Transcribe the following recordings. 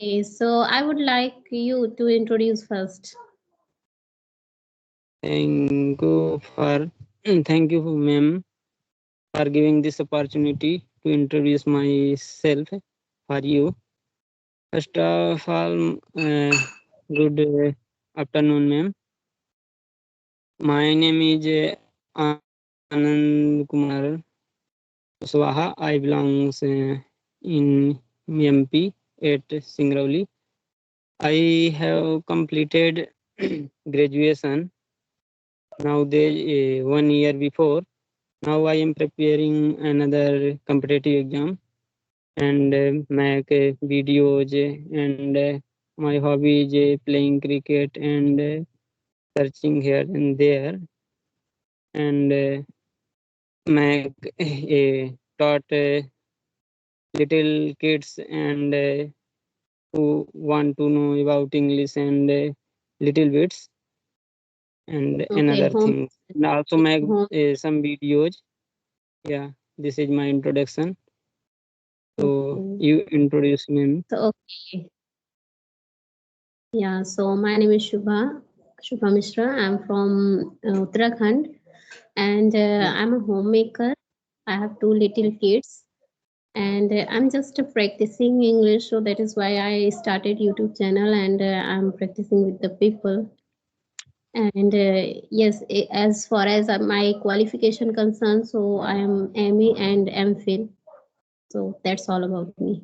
Okay, so I would like you to introduce first. Thank you for thank you, ma'am, for giving this opportunity to introduce myself for you. First of all, good afternoon, ma'am. My name is Anand Kumar Swaha. I belongs in MP at Singrauli. I have completed graduation now there 1 year before. Now I am preparing another competitive exam and make videos and my hobby is playing cricket and searching here and there and make taught little kids and who want to know about English and little bits and Okay, another home. things and also make Home. some videos. Yeah, this is my introduction. So Okay. you introduce me. So okay. Yeah. So my name is Shubha Mishra. I'm from Uttarakhand, and Yeah. I'm a homemaker. I have two little kids, and I'm just practicing English. So that is why I started YouTube channel, and I'm practicing with the people. And yes, as far as my qualification concerned, so I am ME and MPhil. So that's all about me.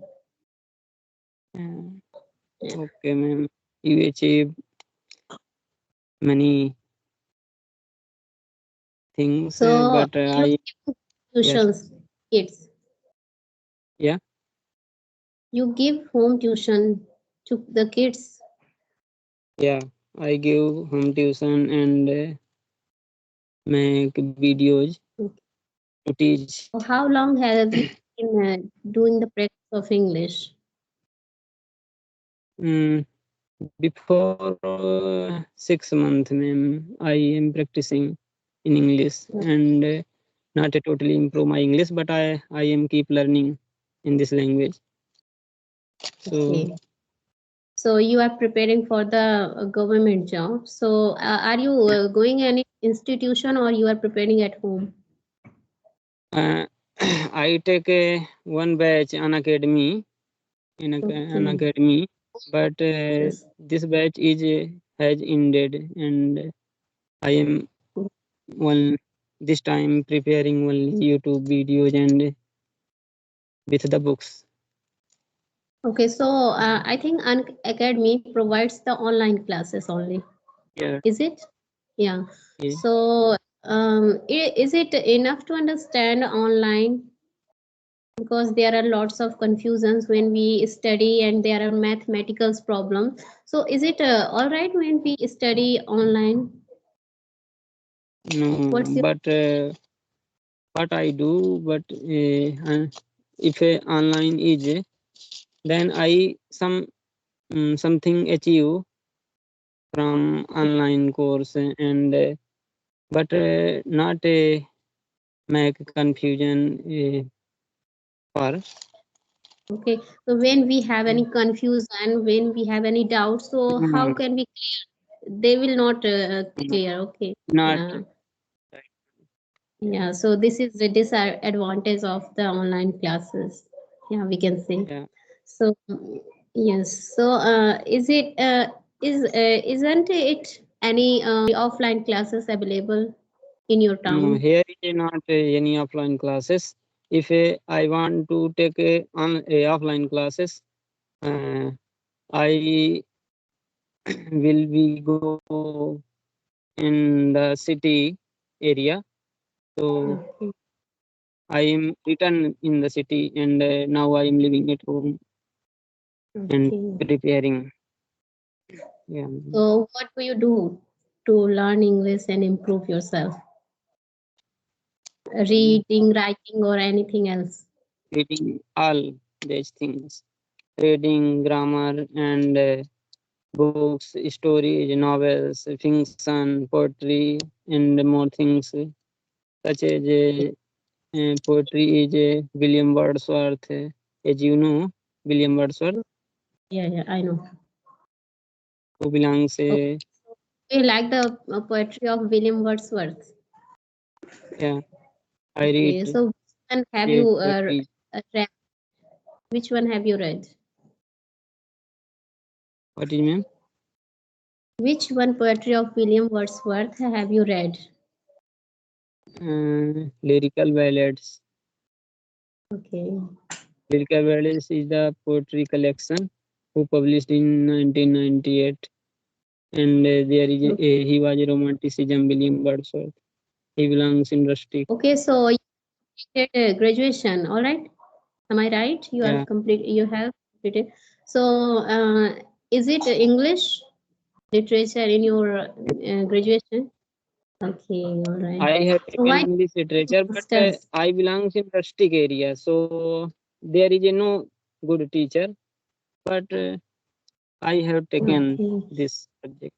Uh, Yeah. okay, ma'am. You achieve many things, So but you I give yes, tuitions, kids. yeah, You give home tuition to the kids. yeah. I give home tuition and make videos to teach. So how long have you been doing the practice of English? Mm, before 6 months, ma'am, I am practicing in English and not to totally improve my English, but I am keep learning in this language. So Okay. So you are preparing for the government job. So are you going any institution or you are preparing at home? uh, I take one batch an academy an Okay. academy, but Yes. this batch is has ended, and I am one this time preparing only YouTube videos and with the books. Okay. So I think An Academy provides the online classes only. Yeah, Is it? Yeah. yeah. So is it enough to understand online? Because there are lots of confusions when we study and there are mathematical problems. So is it all right when we study online? No, What's your but what I do, but if online is then I something achieve from online course and but not make confusion for. okay? So when we have any confusion, when we have any doubt, so how No, can we they will not no, clear. Okay. not Yeah. Yeah. So this is the disadvantage of the online classes. Yeah, we can say. yeah. So yes. So isn't it any offline classes available in your No, town? here is not any offline classes. If I want to take a offline classes, uh, I will be go in the city area. So Okay. I am returned in the city, and now I am living at home and Okay. preparing. Yeah, So what do you do to learn English and improve yourself? Reading, writing, or anything else? reading all these things, reading grammar and books, stories, novels, fiction, poetry, and more things such as poetry is William Wordsworth, as you know, William Wordsworth. Yeah, I know. who belongs Okay. You like the poetry of William Wordsworth? yeah, I Okay, read so which one have great you poetry. read? Which one have you read? What is ma'am? Which one poetry of William Wordsworth have you read? Lyrical ballads. Okay. Lyrical ballads is the poetry collection who published in 1998, and there is he was a romanticism William Wordsworth. He belongs in rustic. Okay, so you did graduation, all right? Am I right? You are Yeah, complete. You have completed. So, is it English literature in your graduation? Okay, all right. I have So taken why English literature, but masters? I belongs in rustic area, so there is a no good teacher. But I have taken Okay. this subject.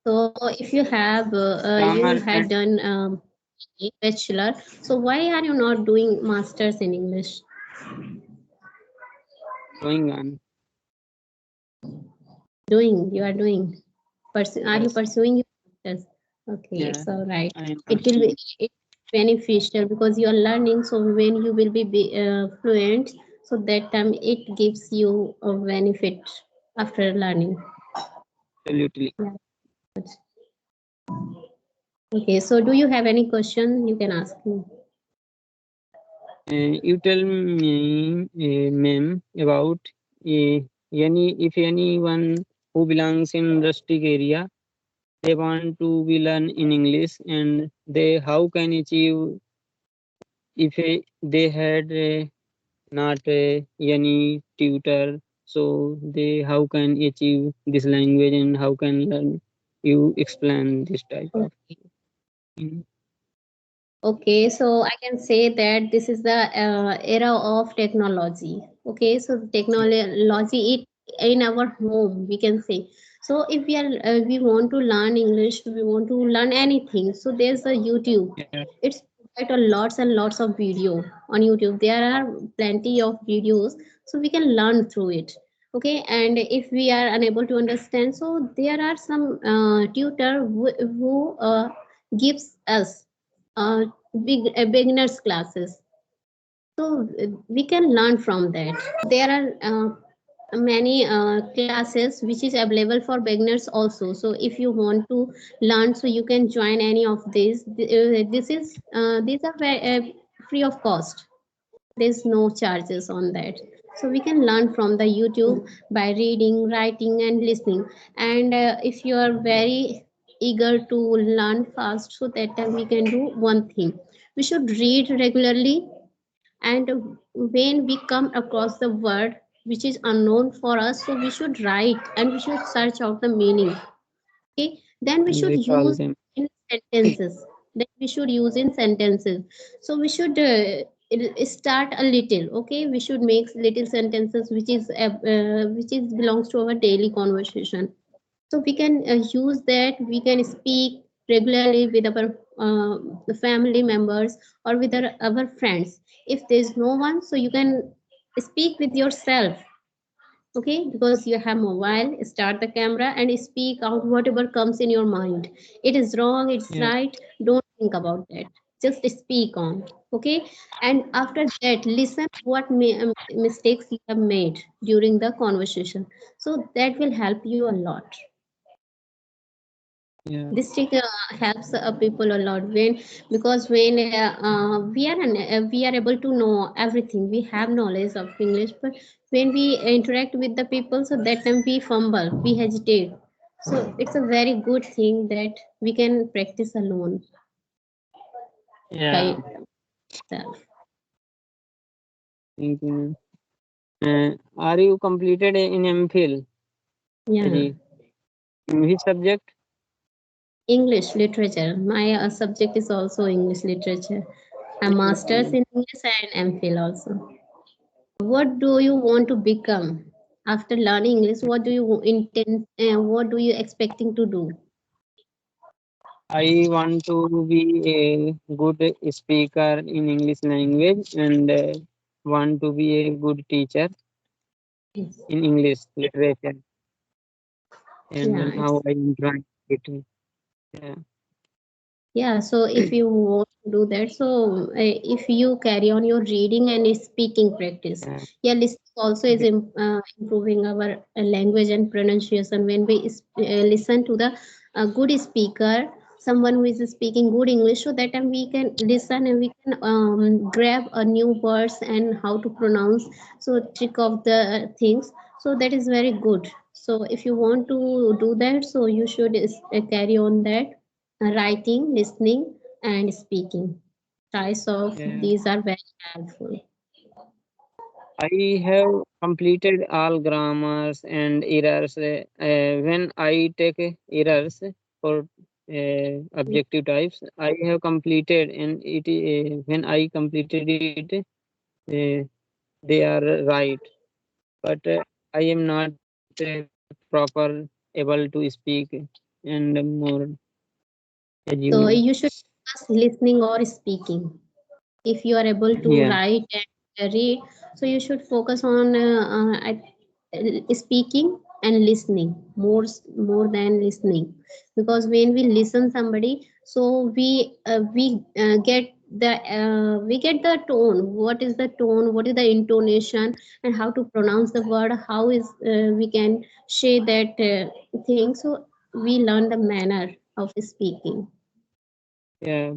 So if you have you Grammar had and done a bachelor, so why are you not doing masters in English? going on. Doing, you are doing. Are you Yes. pursuing your masters? Okay, Yeah, it's all right. I am It will be pursuing. beneficial because you are learning. So when you will be fluent, so that time it gives you a benefit after learning. Absolutely. Yeah. Okay, so do you have any question? You can ask me. You tell me, ma'am, about if anyone who belongs in rustic area, they want to be learn in English, and they how can achieve if they had not any tutor, so they how can achieve this language and how can learn. You explain this type of thing. Okay, so I can say that this is the era of technology. Okay, so technology it in our home we can say. So if we want to learn English, we want to learn anything. So there's a YouTube. Yeah, It's quite a lots and lots of video on YouTube. There are plenty of videos, so we can learn through it. Okay, and if we are unable to understand, so there are some tutor who gives us uh, beginners classes, so we can learn from that. There are many classes which is available for beginners also, so if you want to learn, so you can join any of these. These are free of cost. There's no charges on that, so we can learn from the YouTube by reading, writing and listening. And if you are very eager to learn fast, so that time we can do one thing: we should read regularly, and when we come across the word which is unknown for us, so we should write and we should search out the meaning. Okay, then we and should recall use them. in sentences. Then we should use in sentences. So we should start a little. Okay, we should make little sentences which is belongs to our daily conversation. So we can use that. We can speak regularly with our family members or with our friends. If there's no one, so you can speak with yourself. Okay, because you have mobile, start the camera and speak out whatever comes in your mind. It is wrong, it's Yeah, right, don't think about that, just speak on. Okay, and after that listen what mistakes you have made during the conversation, so that will help you a lot. yeah, This trick helps people a lot when, because when we are able to know everything, we have knowledge of English, but when we interact with the people, so that time we fumble, we hesitate. So it's a very good thing that we can practice alone yeah. by itself. Thank you, ma'am. Are you completed in MPhil? Yeah, Aji, in which subject? English literature. My subject is also English literature. A master's MPhil. in English and MPhil also. What do you want to become after learning English? What do you intend? What do you expecting to do? I want to be a good speaker in English language and want to be a good teacher. Yes. in English literature, and Yeah, now I am trying it. Yeah, yeah, so if you want to do that, so if you carry on your reading and speaking practice, yeah, yeah, listening also is okay, improving our language and pronunciation. When we listen to the good speaker, someone who is speaking good English, so that time we can listen and we can grab a new words and how to pronounce, so trick of the things. So that is very good. So if you want to do that, so you should carry on that writing, listening, and speaking. Choice of yeah. these are very helpful. I have completed all grammars and errors. When I take errors for objective types, I have completed, and when I completed it, they are right. But I am not proper able to speak and more, as you So know. you should focus listening or speaking. If you are able to Yeah, write and read, so you should focus on speaking and listening more than listening, because when we listen somebody, so we get the tone, what is the tone, what is the intonation, and how to pronounce the word, how is we can say that thing. So we learn the manner of speaking. yeah,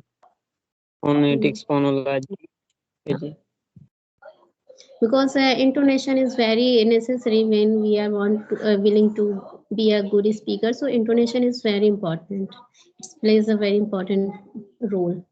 Mm. phonetics, phonology. Because intonation is very necessary when we are willing to be a good speaker. So intonation is very important, it plays a very important role.